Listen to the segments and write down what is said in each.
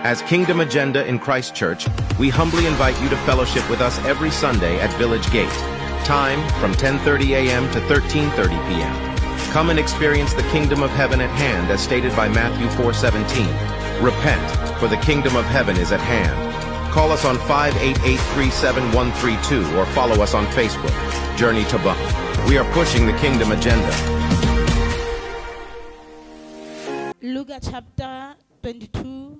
As Kingdom Agenda in Christchurch, we humbly invite you to fellowship with us every Sunday at Village Gate. Time from 10:30 a.m. to 13:30 p.m. Come and experience the kingdom of heaven at hand as stated by Matthew 4:17. Repent, for the kingdom of heaven is at hand. Call us on 588-37132 or follow us on Facebook, Journey to Bum. We are pushing the kingdom agenda. Luke chapter 22,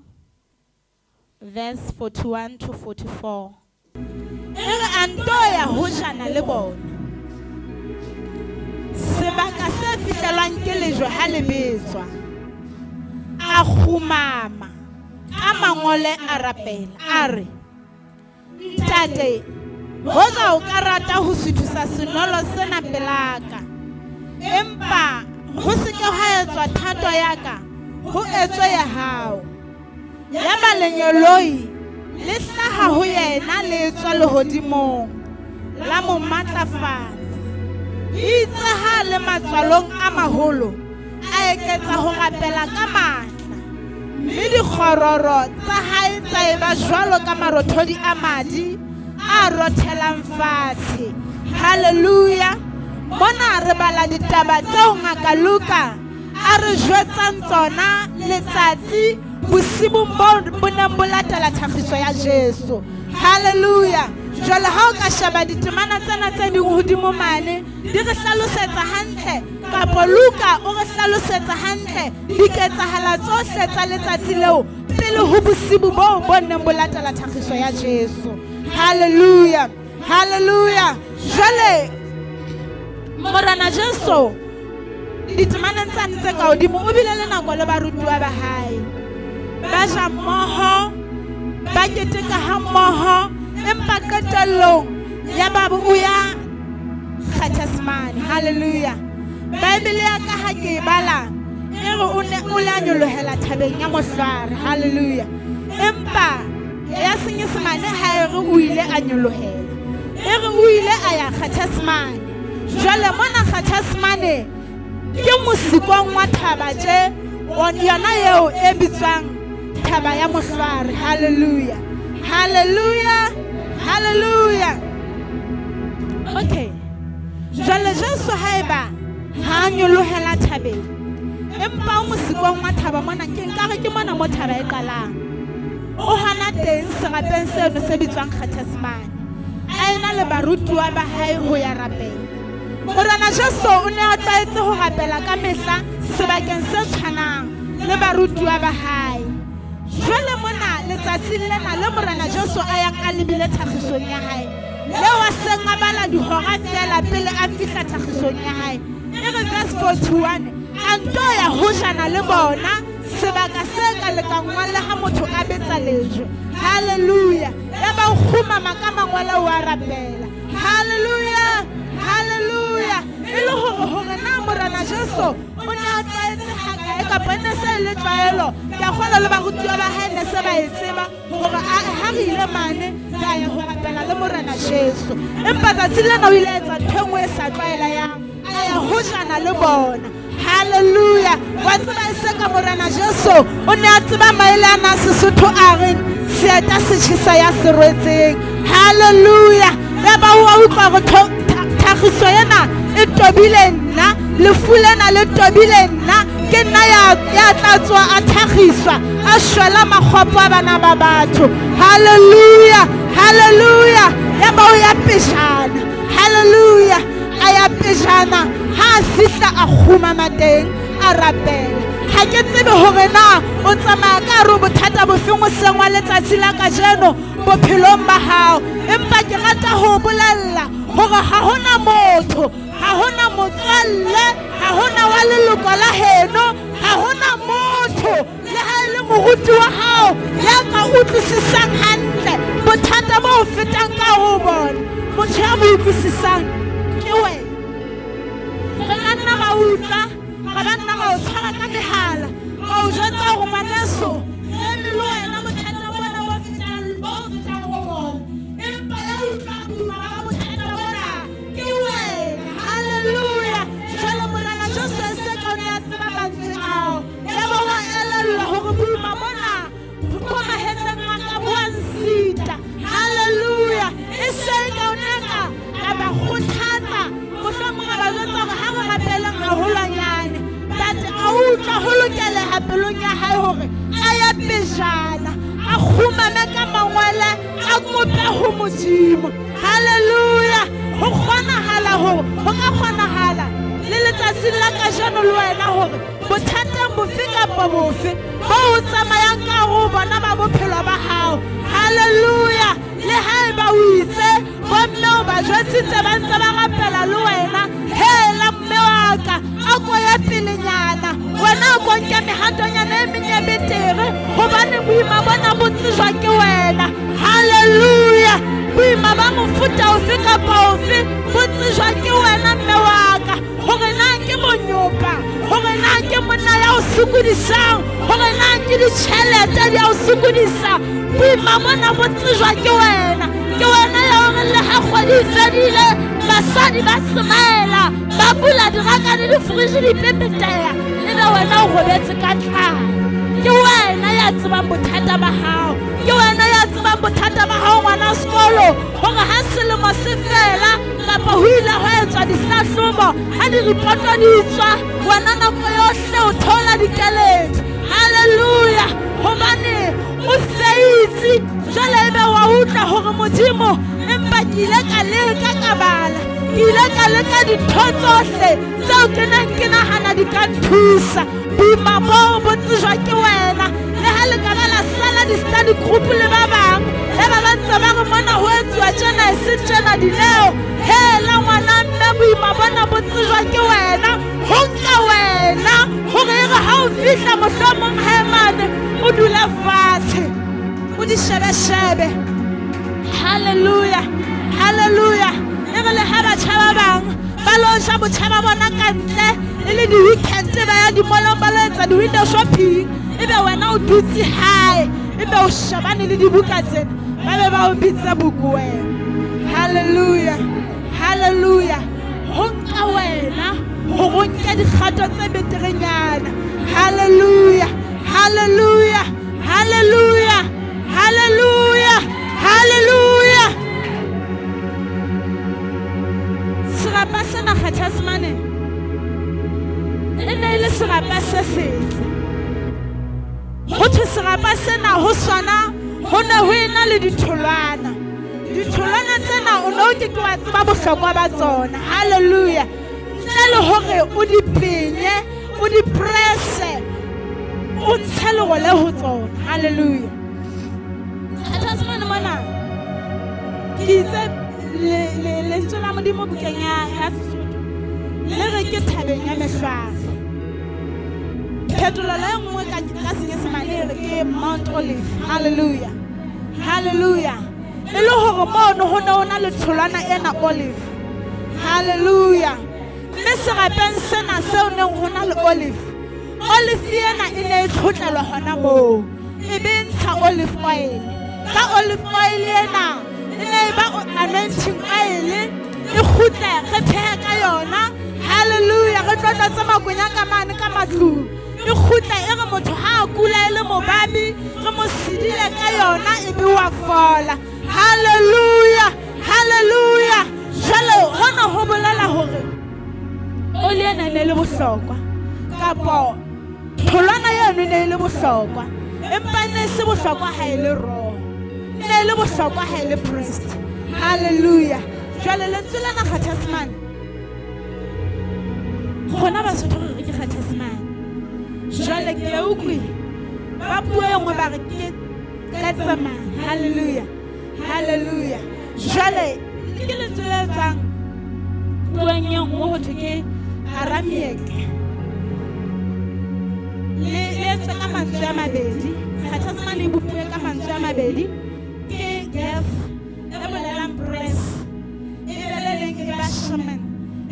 verse 41 to 44. Antoya hojana le bona. Sebaka se fihlelwang ke lejwe ha le betswa. A khumama. A mangole a rapela. A re, ntate, hoja o ka rata ho suthusa senolo sena pelaka. Empa ho se ke ha etswa thato ya ka, ho etswe ya hao. Ya ba lenyoloi le hlaha ho yena le etswa lehodimong la mo matlafatsa. Itse ha le matswalong a maholo a eketsa ho rapela ka matla, mme dikgororo tsa hae tsa eba jwalo ka marothodi a madi a rothelang fatshe. Haleluya. Mona re bala ditaba tseo ngaka Luka a re jwetsang tsona letsatsi bosibu bo neng bo latela tlhagiso ya Jesu. Haleluya. Jwale ha o ka sheba ditemana tsena tse ding hodimo mane di re hlalosetsa hantle, kapa Luka o re hlalosetsa hantle diketsahala tsohle tsa letsatsi leo pele ho bosibu bo neng bo latela tlhagiso ya Jesu. Haleluya. Haleluya. Jwale Morana Jesu ditemana tsane tse ka hodimo o bile le nako le barutwa ba hae. Ba ja mmoho, ba keteka ha mmoho, empa qetellong ya babu o ya Gethsemane. Haleluya. Bible ya ka ha ke bala e re o ne o la nyolohela thabeng ya mohlare. Haleluya. Empa ya Senyesemane ha e re o ile a nyolohela, e re o ile a ya Gethsemane. Jwale mona Gethsemane ke mosikong wa thaba tje yona eo e bitswang thaba ya mohlare. Haleluya. Haleluya. Haleluya. Okay. Jwale Jesu haeba ha nyolohela thabeng, empa o mosikong wa thaba mona ke nkare ke mona mo thaba e qalang. O hana teng serapeng seno se bitswang Gethsemane. A ena le barutwa ba hae ho ya rapela. Morana Jesu o ne a tlwaetse ho rapela ka mehla sebakeng se tshwanang le barutwa ba hae. Jwale mona letsatsi lena le Morana Jesu a yang a lebile tlhagisong ya hae, leo a seng a bala dihora feela pele a fihla tlhagisong ya hae. E re verse 41, Antoya hojana le bona sebaka se ka lekangwang le ha motho a betsa lejwe. Haleluya. Ya ba khumama ka mangwele wa rapela. Haleluya. Haleluya. E le hore na Morana Jesu o ne a tlwaetse hakae kapa ne se le tlwaelo ya kgona le barutwa ba hae ne se ba e tseba hore ha re ile mane ra ya ho rapela le Morana Jesu. Empa tsatsi lena o ile a etsa ntho e nngwe e sa tlwaelayang, a ya hojana le bona. Haleluya. Wa tseba e se ka Morana Jesu o ne a tseba maele a na Sesotho a reng seeta se tjhesa ya se rwetseng. Haleluya. Ya ba wa utlwa go tlhagiso yena e tobile nna, lefu lena le tobile nna, ke nna ya tlatswa a tlhagiswa a shwela makgopo a bana ba batho. Haleluya. Haleluya. Ya ba o ya pejana. Haleluya. A ya pejana ha a fihla a khumama teng a rapela. Ha ke tsebe hore na o tsamaya ka re bothata bofeng o seng wa letsatsi la kajeno bophelong ba hao, empa ke rata ho bolella hore ha hona motho, ha hona motswalle, ha hona wa leloko la heno, ha hona motho le ha e le moruti wa hao ya ka utlwisisang hantle bothata bo o fetang ka ho bona. Motho ya mo utlwisisang ke wena. Re ka nna ra utlwa, ra ba nna ra o tshwara ka mehala, ra o jwetsa hore ngwaneso le wena bothata bona bo fetang ho bona, empa ya utlwa boima ba bothata bona ke wena. Haleluya. Jwale Morana Jesu e se ka o ne a tseba mantswe ao, ya ba wa elellwa hore boima bona bo hore a ya pejana a khumame ka mangwele a kope ho Modimo. Hallelujah. Ho kgonahala hore ho ka kgonahala le letsatsi la kajeno le wena hore bothateng bofe kapa bofe bo o tsamayang ka ho bona ba bophelo ba hao. Hallelujah. Le haeba o itse bomme o ba jwetsitse ba ntse ba rapela le wena, hela mme wa ka a ko ya pelenyana wena o ko nke mehatonyana e meng e betere hobane boima bona bo tsejwa ke wena. Hallelujah. Boima ba mofuta ofe kapa ofe bo tsejwa ke wena mme wa ka, hore na ke monyopa, hore na ke monna ya o sokodisang, hore na ke ditjhelete di a o sokodisa. Boima bona bo tsejwa ke wena. Ke wena ya hore le ha kgwedi e fedile basadi ba smile ba bula diraka le difriji di pepeteha, ebe wena o robetse ka tlala. Ke wena ya tsebang bothata ba hao, ke wena ya tsebang bothata ba hao ngwana sekolo, hore ha selemo se fela kapa ho ile ho etswa dihlahlobo, ha diripoto di tswa wena nako yohle o thola dikeledi. Hallelujah. Hobane o feitse jwale ebe wa utlwa hore Modimo empa ke ile ka leka ka bala, ke ile ka leka dintho tsohle tseo ke neng ke nahana di ka nthusa. Boima bo bo tsejwa ke wena. Le ha le ka ba la sala di-study group le ba bang le ba ntse ba re mona ho etsuwa tjena e se tjena dineo, hela ngwana mme boima bona bo tsejwa ke wena. Ho nka wena hore e re ha o fihla mohlomong haemane o dula fatshe o di shebe-shebe. Hallelujah. Hallelujah. E re le ha batjha ba bang ba lo ja botjha ba bona ka ntle e le di-weekend ba ya di-mall-ong ba lo etsa di-window shopping, ebe wena o dutse hae ebe o shebane le dibuka tsena ba be ba o bitse buku wena. Hallelujah. Hallelujah. Ho nka wena hore o nke dikgato tse beterenyana. Hallelujah. Hallelujah. Hallelujah. Hallelujah. Hallelujah. Serapa sena kgathasmane e ne le serapa se setle. Ho thwe serapa sena ho sona ho ne ho ena le ditholwana. Ditholwana tsena o no ke wa tseba bohlokwa ba tsona. Hallelujah. Ntle le hore o di penye o di presse o ntshe lerole ho tsona. Hallelujah. Kgathasmane mona ke itse le lentswe la Modimo bukeng ya Sesotho le re ke thabeng ya mehlwahle. Phetolo le nngwe ka Senyesemane re ke Mount Olive. Hallelujah. Hallelujah. E le hore mono ho ne ho na le tholwana ena olive. Hallelujah. Mme serapeng sena seo neng ho na le olive, olive ena e ne e tlhotlelwa hona moo e be ntsha olive oil. Ka olive oil ena e ne e ba anointing oil, e kgutle re pheha ka yona. Hallelujah. Re tlotlatse makwenya ka mane ka matlung, e kgutle e re motho ha a kula e le mobabi re mo sidile ka yona e be wa fola. Hallelujah. Hallelujah. Jwale hona ho bolela hore oli ena ne le bohlokwa kapa tholwana yeno ne le bohlokwa, empa ne se bohlokwa ha e le raw, ne le bohlokwa ha e le pressed. Hallelujah. Jwale lentswe lena kgathasmane gona Basotho re ke kgathasmane. Jwale ke utlwi ba puo e nngwe ba re ke katsamane. Hallelujah. Hallelujah. Jwale ke lentswe le tsang puong e nngwe ho thwe ke Aramaic, le etswe ka mantswe a mabedi. Kgathasmane e bopuwe ka mantswe a mabedi ke gef e bolelang press, e be le leng ke bashaman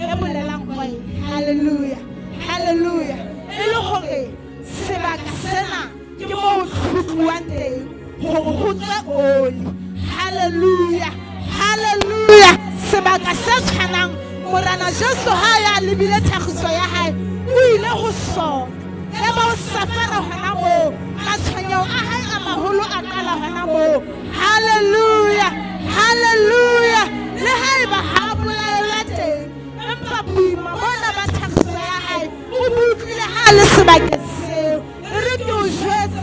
e bolelang oil. Hallelujah. Hallelujah. E le hore sebaka sena ke moo tlhotluwang teng hore ho tswe oli. Hallelujah. Hallelujah. Sebaka se tshwanang Morana Jesu ha ya lebile tlhagiso ya hae o ile ho sona e ba o safara hona moo, matshwanyeho a hae a maholo a qala hona moo. Hallelujah. Hallelujah. Le haeba ha bolaela teng empa boima bona ba tlhagiso ya hae o butlile ha le sebakeng seo. E re ke o jwetse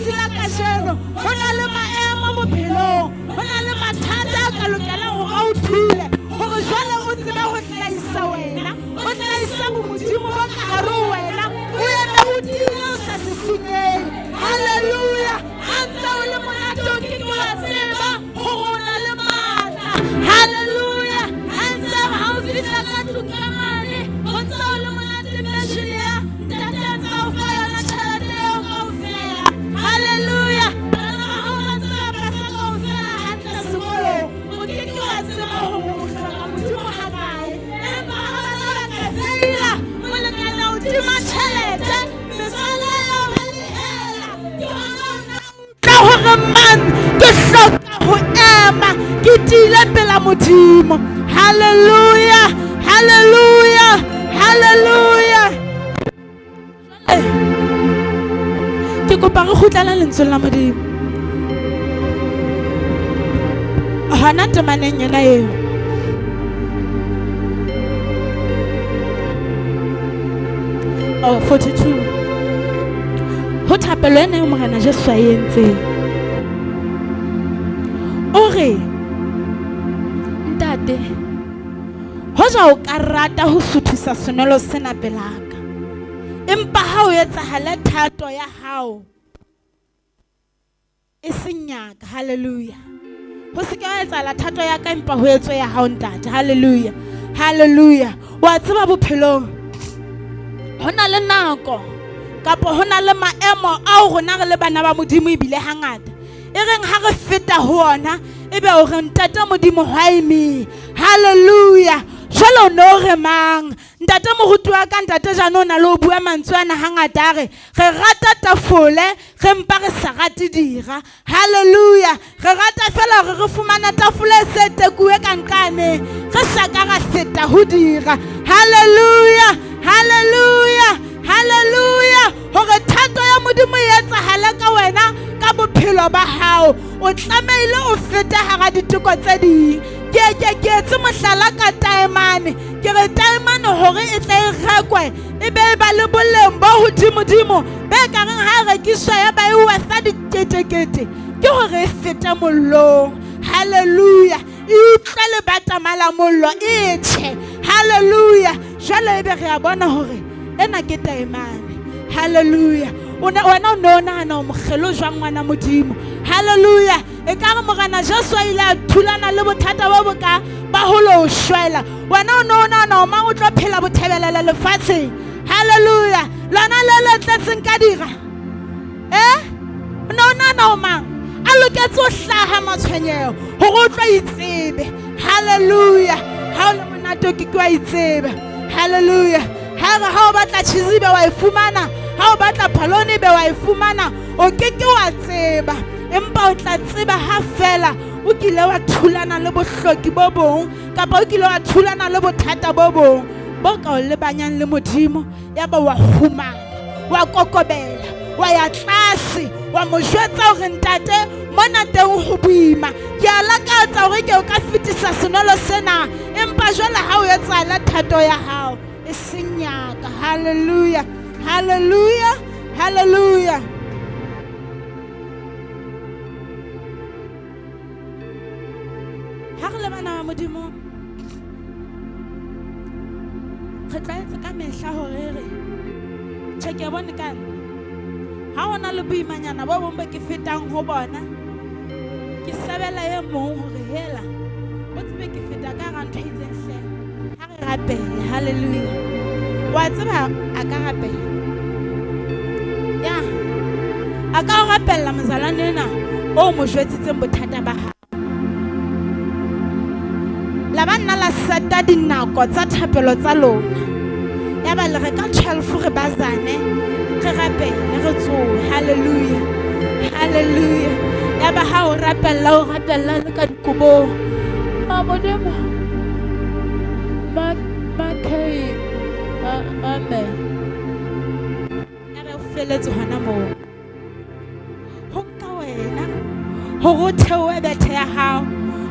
tsatsi la kajeno ho na le maemo bophelong, ho na le mathata a ka lokelang hore a o thule, hore jwale o tsebe ho hlahisa wena, o hlahisa bomodimo ba ka hare ho wena, o eme o tiile o sa se senyehe. Haleluya! Ha ntse o le monate o ke ke wa tseba hore o na le matla. Haleluya! Ha ntse ha o fihla ka tlung ka mane, o ntse o le monate pension ya ntate a ntse o fa yona tjhelete eo kaofela. Haleluya! Bana ba hao ba ntse ba pasa kaofela hantle sekolong, o ke ke wa tseba hore o hloka Modimo hakae. Empa ha bana ba ka feila, molekane o tima tjhelete, metswalle eo ba lehela, ke hona o na utlwa hore man ke hloka ho ema ke tiile pela Modimo. Haleluya! Haleluya! Haleluya! Ke kopa re kgutlele lentsweng la Modimo hona temaneng yena eo. Oh, 42 ho thapelo ena eo Morena Jesu a entseng, o re ntate hoja o ka rata ho suthisa senolo sena pelaka, empa ha o etsahale thato ya hao e seng ya ka. Haleluya! Ho se ke wa etsahala thato ya ka empa ho etswe ya hao ntate. Haleluya! Haleluya! Wa tseba bophelong ho na le nako kapo ho na le maemo ao rona re le bana ba Modimo ebile hangata e reng ha re feta ho ona ebe o re ntate Modimo hwa eme. Haleluya! Jwale o no re mang ntate moruti wa ka, ntate jana o na le ho bua mantswe ana hangata re rata tafole re mpa re sa rate dira. Haleluya! Re rata fela hore re fumana tafole e se tekuwe ka nqane re sa ka ra feta ho dira. Haleluya! Haleluya! Haleluya! Hore thato ya Modimo e etsahale ka wena ka bophelo ba hao, o tlamehile o fete hara diteko tse ding. Ke etse mohlala ka taemane, ke re taemane hore e tle e rekwe e be ba le boleng bo hodimo be ka reng ha e rekiswa ya ba e worth diketekete, ke hore e fete mollong. Haleluya! E utlwe lebatama la mollo e tjhe. Haleluya! Jwale ebe re a bona hore ena ke taemane. Haleluya! Wena o no nahana o mogelo jwang ngwana Modimo. Haleluya! E ka re Morena Jesu a ile a thulana le bothata bo boka ba ho lo shwela, wena o no nahana o mang o tlo phela bothebelele lefatsheng. Haleluya! Lona le tletseng ka dira no nahana o mang a loketse ho hlaha matshwenyeho hore o tlo itsebe. Haleluya! Ha o le monate ke wa itsebe. Haleluya! Ha o batla chizibe wa ifumana, ha o batla phalone be wa ifumana, o ke wa tseba, empa o tla tseba ha fela o kile wa thulana le bohloki bo bong kapa o kile wa thulana le bothata bo bong bo ka o lebanyang le Modimo, ya ba wa humana, wa kokobela, wa ya tlase, wa mo jwetsa hore ntate mona teng ho boima, ke a lakatsa hore ke o ka fetisa senolo sena, empa jwale ha o etsahala thato ya hao e seng ya ka. Haleluya! Haleluya! Haleluya! Ha re le bana ba Modimo re tla etsa ka mehla hore re ke bone ka ha ona le boimanyana bo bong ba ke fetang ho bona, ke sebela e mong hore hela o tsebe ke feta ka ra ntho itseng hle ha re rapele. Haleluya! Wa tseba a ka rapela ya a ka rapella mozalane ena o mo jwetsitseng bothata ba hao, la banna la seta dinako tsa thapelo tsa lona, ya ba le re ka 12 re bazane re rapele re tsohe. Haleluya! Haleluya! Ya ba ha o rapella le ka dikobong a Modimo makei amen, ya ba o feletse hona moo ho nka wena hore o theohe bethe ya hao,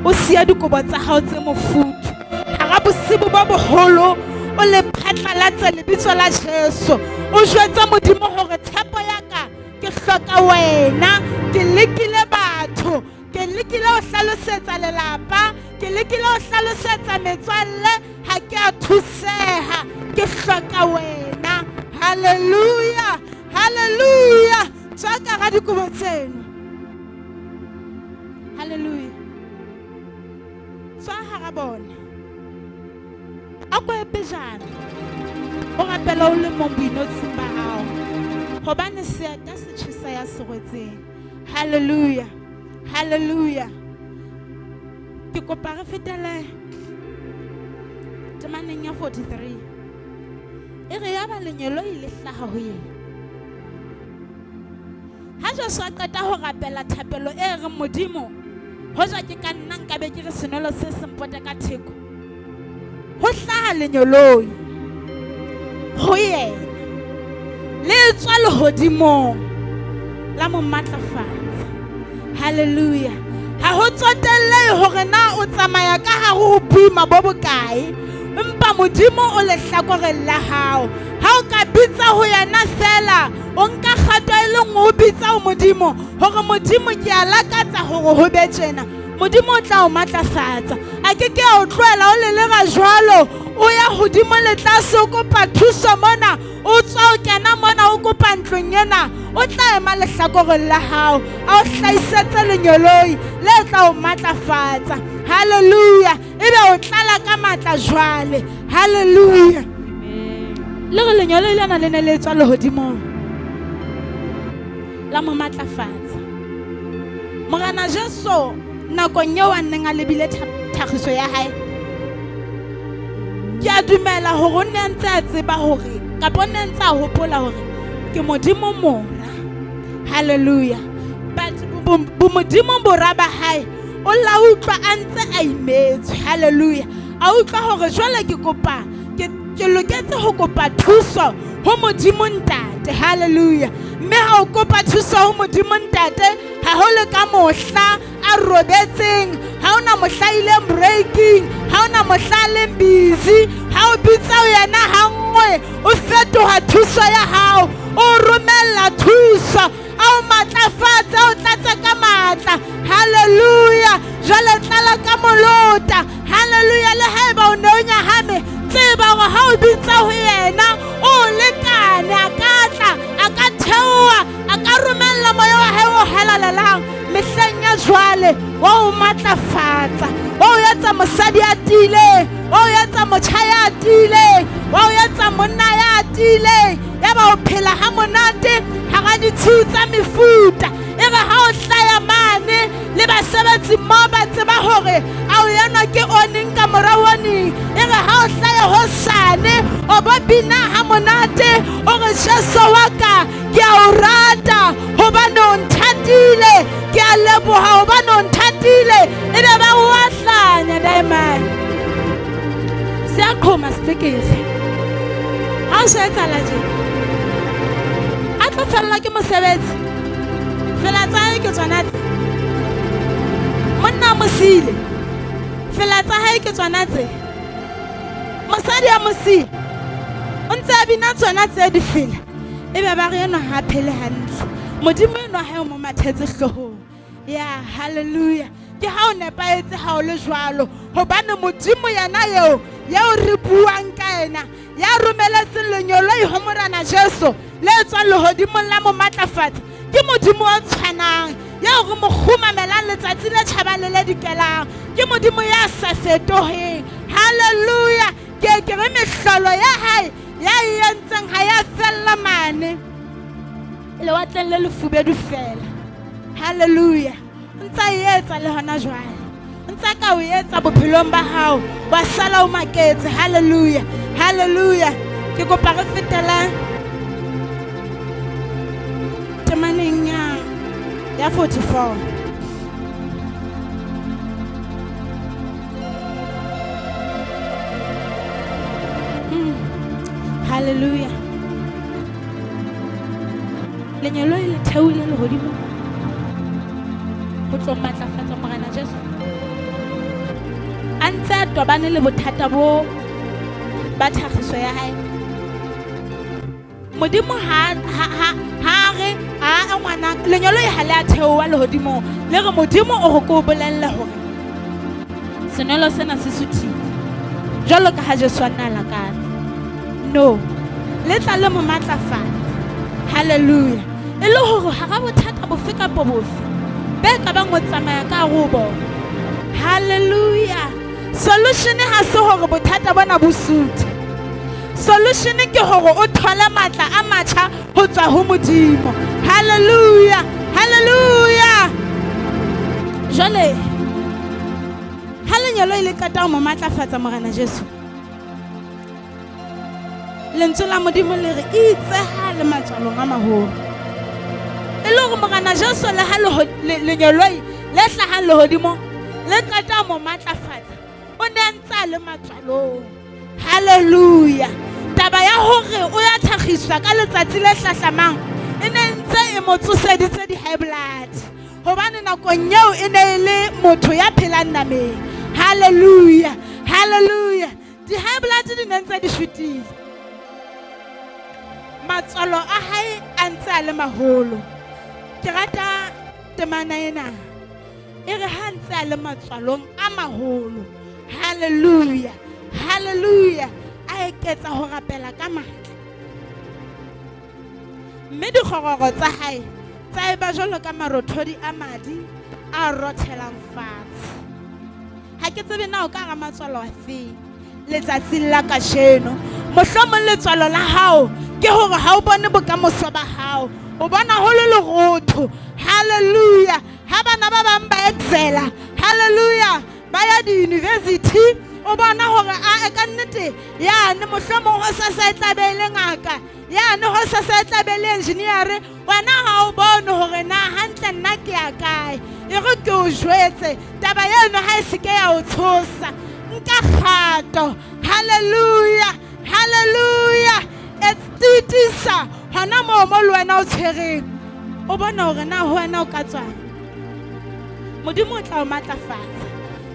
o siya dikobo tsa hao tse mofuthu hara bosibo ba boholo, o le phatlalatse lebitso la Jesu, o jwetsa Modimo hore tshepo ya ka ke hloka wena, ke lekile batho, ke lekile ho hlalosetsa lelapa, ke lekile ho hlalosetsa metswalle, ha ke a thuseha, ke hloka wena. Hallelujah, hallelujah. Tswa ka ga dikobo tseno. Hallelujah. Tswa hara bona. A ko epejana. O rapela o le mong boinotsing ba hao. Hobane seeta se tjhesa ya se rwetseng. Hallelujah, hallelujah. Ke kopa re fetele temaneng ya 43. E re ya ba lenyelo ile hlaha ho yena. Ha Joshua qeta ho rapela thapelo e re Modimo, hoja ke ka nna nka be ke re senolo se sempote ka theko. Ho hlaha lenyoloi ho yena le tswa lehodimong la mo matlafatsa. Hallelujah. Ha ho tsotelle hore na o tsamaya ka hare ho boima bo bokae, empa Modimo o le hlakoreng la hao. Ha o ka bitsa ho yena fela, o nka kgato e le nngwe o bitsa ho Modimo hore Modimo ke a lakatsa hore ho be tjena, Modimo o tla o matlafatsa. A ke ke o tlohela o le lera jwalo, o ya hodimo le tlase o kopa thuso mona, o tswa o kena mona o kopa ntlong ena, o tla ema lehlakoreng la hao, a o hlahisetse lenyoloi le tla o matlafatsa. Hallelujah. Ebe o tlala ka matla jwale. Hallelujah. Le re lenyoloi lena le ne le tswa lehodimong la mo matlafatsa. Morena Jesu nakong eo a neng a lebile tlhagiso ya hae, ke a dumela hore o ne a ntse a tseba hore kapa o ne a ntse a hopola hore ke Modimo mora. Hallelujah. But Modimo bora ba hae o la utlwa a ntse a imetswe. Hallelujah. A utlwa hore jwale ke kopa ke loketse ho kopa thuso ho Modimo ntate. Hallelujah. Mme ha o kopa thuso ho Modimo ntate, ha ho le ka mohla a robetseng, ha ona mohla ile breaking, ha ona mohla le busy, ha o bitsa ho yena ha nngwe o fetoha thuso ya hao, o romella thuso, a o matlafatse, o tlatse ka matla. Hallelujah. Jwale tlala ka molota. Hallelujah. Le haeba o ne o nyahame, tseba hore ha o bitsa ho yena o lekane, a ka tla, a ka theoha, a ka romella moya wa hae o halalelang mehleng ya jwale, wa o matlafatsa, wa o etsa mosadi ya tiileng, wa o etsa motjha ya tiileng, wa o etsa monna ya tiileng, ya ba o phela ha monate hara ditshiu tsa mefuta. E re ha o hlaya mane le basebetsi mo ba tseba hore a o enwa ke oning ka mora oning. E re ha o hlaya hosane o bo bina ha monate, o re Jesu wa ka ke a o rata hobane o nthatile, ke a leboha hobane o nthatile. E be ba o ahlanya diamond. Siyaqhuma sifekise. Ha o se etsahala je, a tlo fella ke mosebetsi fela tsa hae ke tsona tse, monna mo siile fela tsa hae ke tsona tse, mosadi a mo siile o ntse a bina tsona tse di fela. E be ba re enwa ha phele hantle, Modimo enwa ha o mo mathetse hloohong. Ya hallelujah. Ke ha o nepaetse ha o le jwalo, hobane Modimo yana eo re buang ka ena, ya romeletseng lenyoloi ho Morena Jesu le tswang lehodimong la mo matlafatsa, ke Modimo o tshwanang, ya re mo kgumamelang letsatsi le tjhabang le le dikelang, ke Modimo ya sa fetoheng. Hallelujah. Ke re mehlolo ya hae ya entseng ha ya fella mane lewatleng le lefubedu fela. Hallelujah. Ntsa etsa le hona jwale, ntsa ka o etsa bophelong ba hao, wa sala o maketse. Hallelujah, hallelujah. Ke kopa re fetela temaneng ya 44. Hallelujah. Lenyalo le theohile lehodimo ho tlo matlafatsa Morena Jesu. A ntse a tobane le bothata bo ba tlhagiso ya hae. modimo ha re a ngwana lenyalo e ha le a theowa le hodimo le re modimo o go go bolelle hore senelo sena se suthile jalo ka ha Jesu a nna lakatsa no le tla le mo matlafatsa hallelujah e le hore ha ga bothata bofe kapa bofe be ka bang o tsamaya ka go bona hallelujah solution ha se hore bothata bona bo suthe solution ke hore o thola matla a matjha ho tswa ho modimo hallelujah hallelujah jale halenyalo ile qeta mo matlafatsa morena Jesu lentswe la modimo le re itse ha le matswalong a maholo e le hore morena Jesu le ha lenyalo le hlaha le hodimo le qeta mo matlafatsa o ne ntse le matswalong hallelujah taba ya hore o ya thagiswa ka letsatsi le hlahlamang e ne ntse e mo tsoseditse di high blood hobane nakong eo e ne le motho ya phelang nameng hallelujah hallelujah di high blood di ne ntse di shutile matswalo a hae a ntse a le maholo ke rata temana ena e re ha ntse a le matswalong a maholo hallelujah hallelujah a eketsa ho rapela ka matla mme dikgororo tsa hae tsa eba jwalo ka marothodi a madi a rothelang fatshe ha ke tsebe na o ka ga matswalo a feng letsatsing la kasheno mohlomong letswalo la hao ke hore ha o bone bokamoso ba hao o bona ho le lerotho hallelujah ha bana ba bang ba excela hallelujah ba ya di-university o bona hore a ka nnete yane mohlomong ho sa tla be le ngaka yane ho sa tla be le engineer wena ha o bone hore na hantle nna ke ya kae e re ke o jwetse taba eno ha e se ke ya o tshosa nka kgato hallelujah hallelujah it's titisa hona mo le wena o tshwereng o bona hore na ho wena o ka tswa modimo o tla o matlafatsa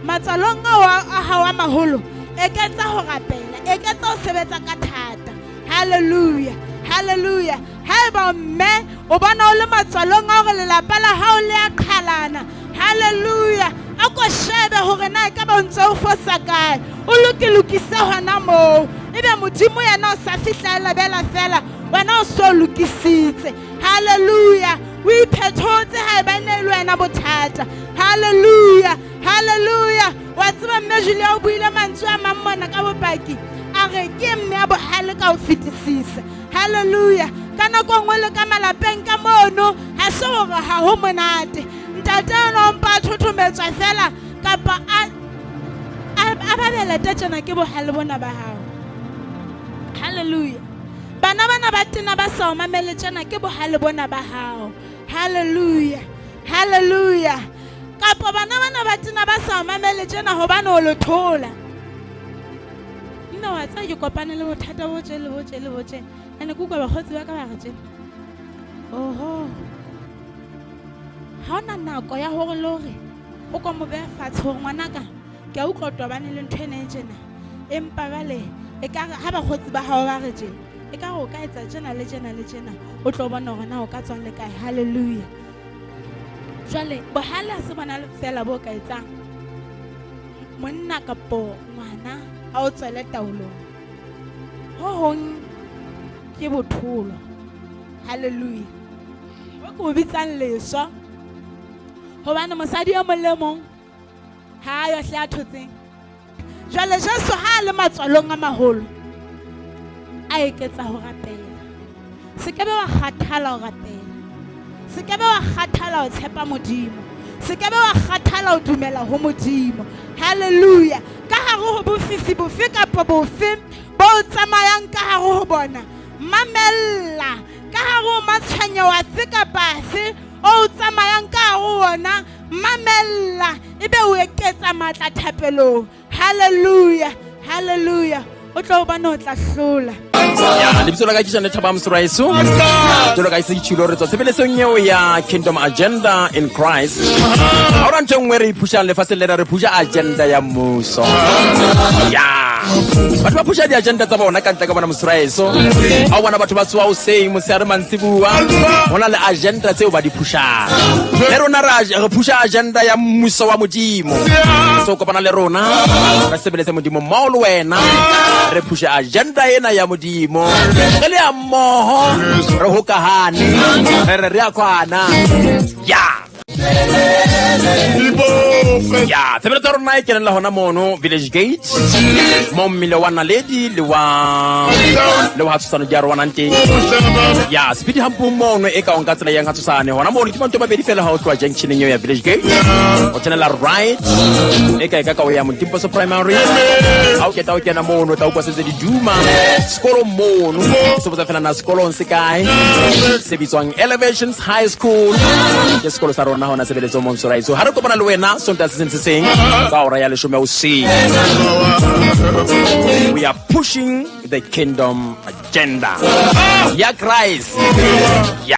matsalong a hawa maholo eketsa ho rapela eketsa ho sebetsa ka thata hallelujah hallelujah haeba mme o bona o le matsalong a hore lelapa la hao le a qhalana hallelujah a ko shebe hore na ka ba ntse o fosa kae o lokise hona moo ebe modimo yena o sa fihlela bela fela wena o so lokisitse hallelujah o iphethotse haeba ne le wena bothata hallelujah hallelujah wa tseba mme Julia o buile mantswe a mammona ka bopaki a re ke mme a bohale ka o fetisisa hallelujah kana go ngwe le ka malapeng ka mono ha se hore ha ho monate ntate no mpa thothometswa fela kapa a babela tetjana ke bohale bona ba hao hallelujah bana ba tena ba sa o mamele tjena ke bohale bona ba hao hallelujah hallelujah kapa bana ba tena ba sa o mamele tjena hobane o lothola nna wa tsa ke kopane le bothata bo tje ene ku kwa bagotsi ba ka ba re tjena oho ha ona nako ya hore lore o ko mo be fatshe hore ngwanaka ke a utlwa tobane le ntwe ene tjena empa bale e ka ha bagotsi ba hao ba re tjena e ka go ka etsa tjena le tjena o tlo bona hore na o ka tswa le kae hallelujah jwale bohale se bona le fela bo ka etsang monna kapo ngwana a o tswele taulong ho hong ke botholo hallelujah o go bitsang leswa hobane mosadi ya molemong ha yo hla thotseng jwale Jesu ha le matswalong a maholo a eketsa ho rapela se ke be wa kgathala ho rapela se ke be wa kgathala ho tshepa modimo se ke be wa kgathala ho dumela ho modimo hallelujah ka hare ho bofifi bofe kapa bofe bo tsamayang ka hare ho bona mamella ka hare ho matshwanyo wa se kapa se o tsamayang ka hare ho ona mamella ebe o eketsa matla thapelong hallelujah hallelujah o tlo ba no tla hlola ya lebitso la ka ke Janet Thabang Msuraiso tolo ka isitshilo re tswa sebeletsong eo ya Kingdom Agenda in Christ ahora ntse ngwe re ipusha le fasele re pusha agenda ya mmuso ya batho ba pusha di-agenda tsa bona ka ntle ka bona mosiraeso ga o bona batho ba tsoa oseng mosea re mantsibua go na le agenda tseo ba di pushang le rona re pusha agenda ya mmuso wa modimo so kopana le rona re sebeletse modimo mmogo le wena re pusha agenda ena ya modimo re le ya mmogo re hokagane re re a kwana ya ya tshebeletso ya rona e kenela gona mono Village Gate mo mmele wa Naledi le wa Hatsosane di a re wanang teng ya speed hump mono e kaong ka tsela yang Hatsosane gona mono ke manto babedi fela ga o tloa junctioneng eo ya Village Gate o tsenela right e ka o ya Mtimposo Primary ga o keta o kena mono tla o kwa setse di duma sekolo mono se botsa fela na sekolong se kae se bitswang Elevations High School ke sekolo sa rona gona sebeletso mo Mosiraiso ha re kopana le wena sonta se seng ka ora ya 10 usiku. We are pushing the kingdom agenda ya Christ ya